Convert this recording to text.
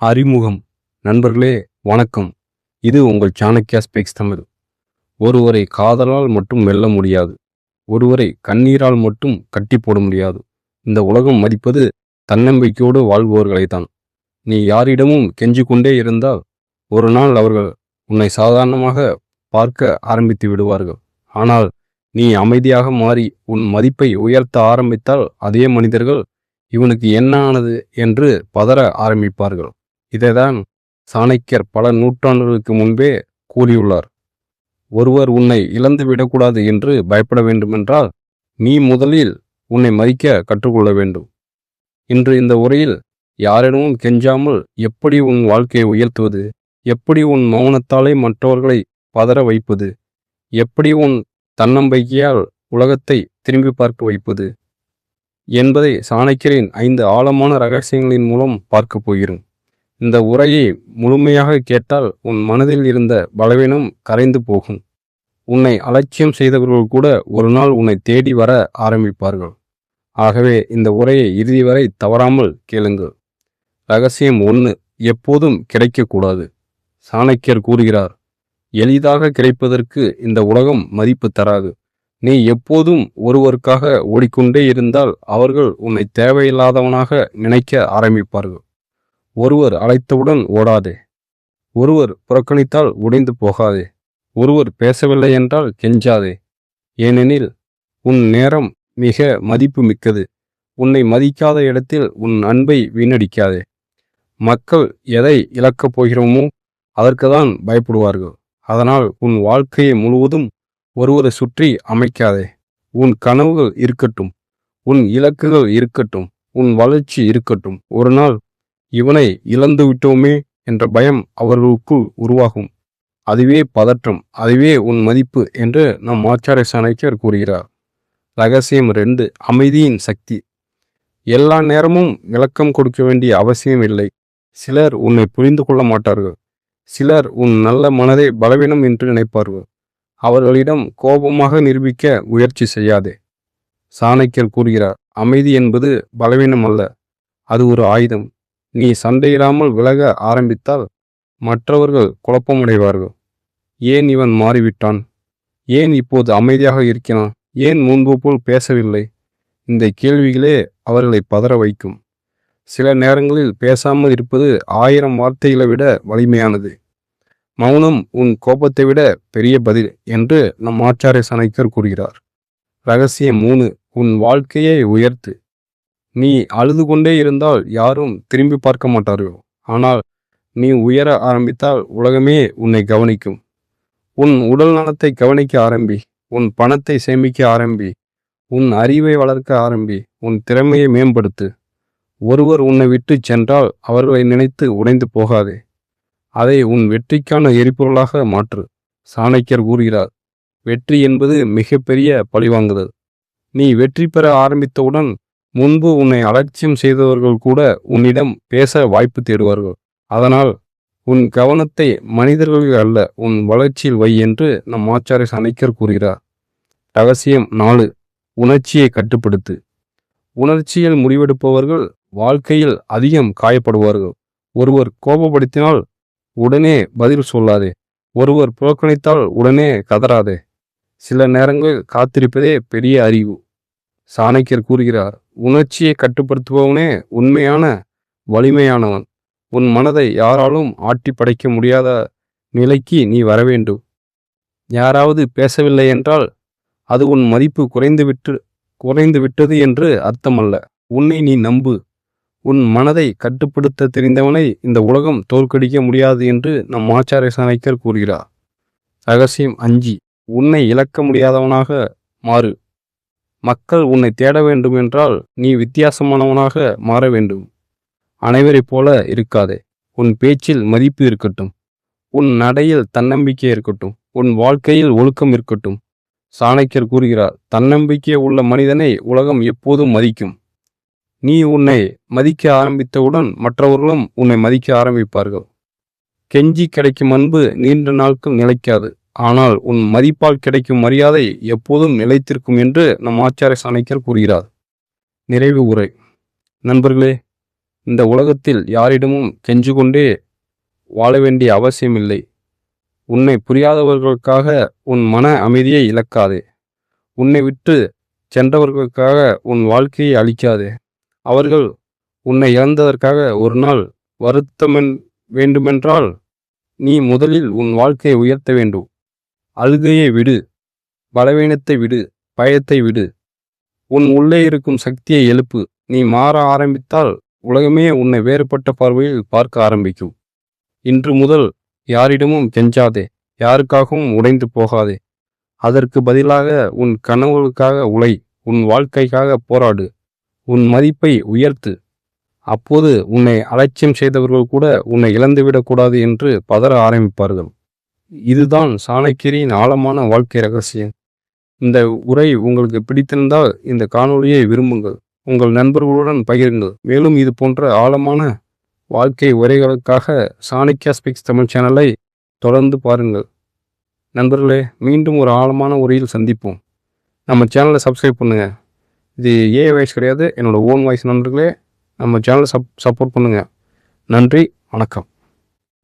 அறிமுகம். நண்பர்களே, வணக்கம். இது உங்கள் சாணக்யா ஸ்பீக்ஸ் தமிழ். ஒருவரை காதலால் மட்டும் வெல்ல முடியாது. ஒருவரை கண்ணீரால் மட்டும் கட்டி போட முடியாது. இந்த உலகம் மதிப்பது தன்னம்பிக்கையோடு வாழ்பவர்களைத்தான். நீ யாரிடமும் கெஞ்சி கொண்டே இருந்தால் ஒரு நாள் அவர்கள் உன்னை சாதாரணமாக பார்க்க ஆரம்பித்து விடுவார்கள். ஆனால் நீ அமைதியாக மாறி உன் மதிப்பை உயர்த்த ஆரம்பித்தால் அதே மனிதர்கள் இவனுக்கு என்ன ஆனது என்று பதற ஆரம்பிப்பார்கள். இதைதான் சாணக்கியர் பல நூற்றாண்டுகளுக்கு முன்பே கூறியுள்ளார். ஒருவர் உன்னை இழந்து விடக்கூடாது என்று பயப்பட வேண்டுமென்றால் நீ முதலில் உன்னை மதிக்க கற்றுக்கொள்ள வேண்டும். இன்று இந்த உரையில் யாரிடமும் கெஞ்சாமல் எப்படி உன் வாழ்க்கையை உயர்த்துவது, எப்படி உன் மௌனத்தாலே மற்றவர்களை பதற வைப்பது, எப்படி உன் தன்னம்பிக்கையால் உலகத்தை திரும்பி பார்க்க வைப்பது என்பதை சாணக்கியரின் 5 ஆழமான ரகசியங்களின் மூலம் பார்க்க போகிறோம். இந்த உரையை முழுமையாக கேட்டால் உன் மனதில் இருந்த பலவீனம் கரைந்து போகும். உன்னை அலட்சியம் செய்தவர்கள் கூட ஒரு நாள் உன்னை தேடி வர ஆரம்பிப்பார்கள். ஆகவே இந்த உரையை இறுதி வரை தவறாமல் கேளுங்கள். ரகசியம் 1. எப்போதும் கிடைக்கக்கூடாது. சாணக்கியர் கூறுகிறார், எளிதாக கிடைப்பதற்கு இந்த உலகம் மதிப்பு தராது. நீ எப்போதும் ஒருவருக்காக ஓடிக்கொண்டே இருந்தால் அவர்கள் உன்னை தேவையில்லாதவனாக நினைக்க ஆரம்பிப்பார்கள். ஒருவர் அழைத்தவுடன் ஓடாதே. ஒருவர் புறக்கணித்தால் உடைந்து போகாதே. ஒருவர் பேசவில்லை என்றால் கெஞ்சாதே. ஏனெனில் உன் நேரம் மிக மதிப்பு மிக்கது. உன்னை மதிக்காத இடத்தில் உன் அன்பை வீணடிக்காதே. மக்கள் எதை இழக்கப் போகிறோமோ அதற்குதான் பயப்படுவார்கள். அதனால் உன் வாழ்க்கையை முழுவதும் ஒருவரை சுற்றி அமைக்காதே. உன் கனவுகள் இருக்கட்டும், உன் இலக்குகள் இருக்கட்டும், உன் வளர்ச்சி இருக்கட்டும். ஒரு நாள் இவனை இழந்து விட்டோமே என்ற பயம் அவர்களுக்குள் உருவாகும். அதுவே பதற்றம், அதுவே உன் மதிப்பு என்று நம் ஆச்சாரிய சாணக்கியர் கூறுகிறார். ரகசியம் 2. அமைதியின் சக்தி. எல்லா நேரமும் விளக்கம் கொடுக்க வேண்டிய அவசியம் இல்லை. சிலர் உன்னை புரிந்து கொள்ள மாட்டார்கள். சிலர் உன் நல்ல மனதை பலவீனம் என்று நினைப்பார்கள். அவர்களிடம் கோபமாக நிரூபிக்க முயற்சி செய்யாதே. சாணக்கியர் கூறுகிறார், அமைதி என்பது பலவீனம் அல்ல, அது ஒரு ஆயுதம். நீ சண்டையிடாமல் விலக ஆரம்பித்தால் மற்றவர்கள் குழப்பமடைவார்கள். ஏன் இவன் மாறிவிட்டான்? ஏன் இப்போது அமைதியாக இருக்கிறான்? ஏன் முன்பு போல் பேசவில்லை? இந்த கேள்விகளே அவர்களை பதற வைக்கும். சில நேரங்களில் பேசாமல் இருப்பது 1000 வார்த்தைகளை விட வலிமையானது. மௌனம் உன் கோபத்தை விட பெரிய பதில் என்று நம் ஆச்சாரிய சாணக்கியர் கூறுகிறார். ரகசியம் 3. உன் வாழ்க்கையை உயர்த்து. நீ அழுது கொண்டே இருந்தால் யாரும் திரும்பி பார்க்க மாட்டார்கள். ஆனால் நீ உயர ஆரம்பித்தால் உலகமே உன்னை கவனிக்கும். உன் உடல் நலத்தை கவனிக்க ஆரம்பி. உன் பணத்தை சேமிக்க ஆரம்பி. உன் அறிவை வளர்க்க ஆரம்பி. உன் திறமையை மேம்படுத்து. ஒருவர் உன்னை விட்டு சென்றால் அவர்களை நினைத்து உடைந்து போகாதே. அதை உன் வெற்றிக்கான எரிபொருளாக மாற்று. சாணக்கியர் கூறுகிறார், வெற்றி என்பது மிகப்பெரிய பழிவாங்குதல். நீ வெற்றி பெற ஆரம்பித்தவுடன் முன்பு உன்னை அலட்சியம் செய்தவர்கள் கூட உன்னிடம் பேச வாய்ப்பு தேடுவார்கள். அதனால் உன் கவனத்தை மனிதர்களில் அல்ல, உன் வளர்ச்சியில் வை என்று நம் ஆச்சாரிய சாணக்கியர் கூறுகிறார். ரகசியம் 4. உணர்ச்சியை கட்டுப்படுத்து. உணர்ச்சியில் முடிவெடுப்பவர்கள் வாழ்க்கையில் அதிகம் காயப்படுவார்கள். ஒருவர் கோபப்படுத்தினால் உடனே பதில் சொல்லாதே. ஒருவர் புறக்கணித்தால் உடனே கதறாதே. சில நேரங்களில் காத்திருப்பதே பெரிய அறிவு. சாணக்கியர் கூறுகிறார், உணர்ச்சியை கட்டுப்படுத்துபவனே உண்மையான வலிமையானவன். உன் மனதை யாராலும் ஆட்டி படைக்க முடியாத நிலைக்கு நீ வர வேண்டும். யாராவது பேசவில்லை என்றால் அது உன் மதிப்பு குறைந்து விட்டது என்று அர்த்தமல்ல. உன்னை நீ நம்பு. உன் மனதை கட்டுப்படுத்த தெரிந்தவனை இந்த உலகம் தோற்கடிக்க முடியாது என்று நம் ஆச்சாரிய சாணக்கியர் கூறுகிறார். ரகசியம் 5. உன்னை இழக்க முடியாதவனாக மாறு. மக்கள் உன்னை தேட வேண்டும் என்றால் நீ வித்தியாசமானவனாக மாற வேண்டும். அனைவரைப் போல இருக்காதே. உன் பேச்சில் மதிப்பு இருக்கட்டும். உன் நடையில் தன்னம்பிக்கை இருக்கட்டும். உன் வாழ்க்கையில் ஒழுக்கம் இருக்கட்டும். சாணக்கியர் கூறுகிறார், தன்னம்பிக்கை உள்ள மனிதனை உலகம் எப்போதும் மதிக்கும். நீ உன்னை மதிக்க ஆரம்பித்தவுடன் மற்றவர்களும் உன்னை மதிக்க ஆரம்பிப்பார்கள். கெஞ்சி கிடைக்கும் அன்பு நீண்ட நாட்கள் நிலைக்காது. ஆனால் உன் மதிப்பால் கிடைக்கும் மரியாதை எப்போதும் நிலைத்திருக்கும் என்று நம் ஆச்சாரிய சாணக்கியர் கூறுகிறார். நிறைவு உரை. நண்பர்களே, இந்த உலகத்தில் யாரிடமும் கெஞ்சு கொண்டே வாழ வேண்டிய அவசியமில்லை. உன்னை புரியாதவர்களுக்காக உன் மன அமைதியை இழக்காதே. உன்னை விட்டு சென்றவர்களுக்காக உன் வாழ்க்கையை அழிக்காதே. அவர்கள் உன்னை இழந்ததற்காக ஒரு நாள் வருத்தம் வேண்டுமென்றால் நீ முதலில் உன் வாழ்க்கையை உயர்த்த வேண்டும். அழுகையை விடு, பலவீனத்தை விடு, பயத்தை விடு. உன் உள்ளே இருக்கும் சக்தியை எழுப்பு. நீ மாற ஆரம்பித்தால் உலகமே உன்னை வேறுபட்ட பார்வையில் பார்க்க ஆரம்பிக்கும். இன்று முதல் யாரிடமும் கெஞ்சாதே, யாருக்காகவும் உடைந்து போகாதே. அதற்கு பதிலாக உன் கனவுகளுக்காக உழை, உன் வாழ்க்கைக்காக போராடு, உன் மதிப்பை உயர்த்து. அப்போது உன்னை அலட்சியம் செய்தவர்கள் கூட உன்னை இழந்துவிடக்கூடாது என்று பதற ஆரம்பிப்பார்கள். இதுதான் சாணக்கியரின் ஆழமான வாழ்க்கை ரகசியம். இந்த உரை உங்களுக்கு பிடித்திருந்தால் இந்த காணொளியை விரும்புங்கள், உங்கள் நண்பர்களுடன் பகிருங்கள். மேலும் இது போன்ற ஆழமான வாழ்க்கை உரைகளுக்காக சாணக்கியா ஸ்பீக்ஸ் தமிழ் சேனலை தொடர்ந்து பாருங்கள். நண்பர்களே, மீண்டும் ஒரு ஆழமான உரையில் சந்திப்போம். நம்ம சேனலை சப்ஸ்கிரைப் பண்ணுங்கள். இது வாய்ஸ் கிடையாது, என்னோட ஓன் வாய்ஸ். நண்பர்களே, நம்ம சேனலை சப்போர்ட் பண்ணுங்கள். நன்றி, வணக்கம்.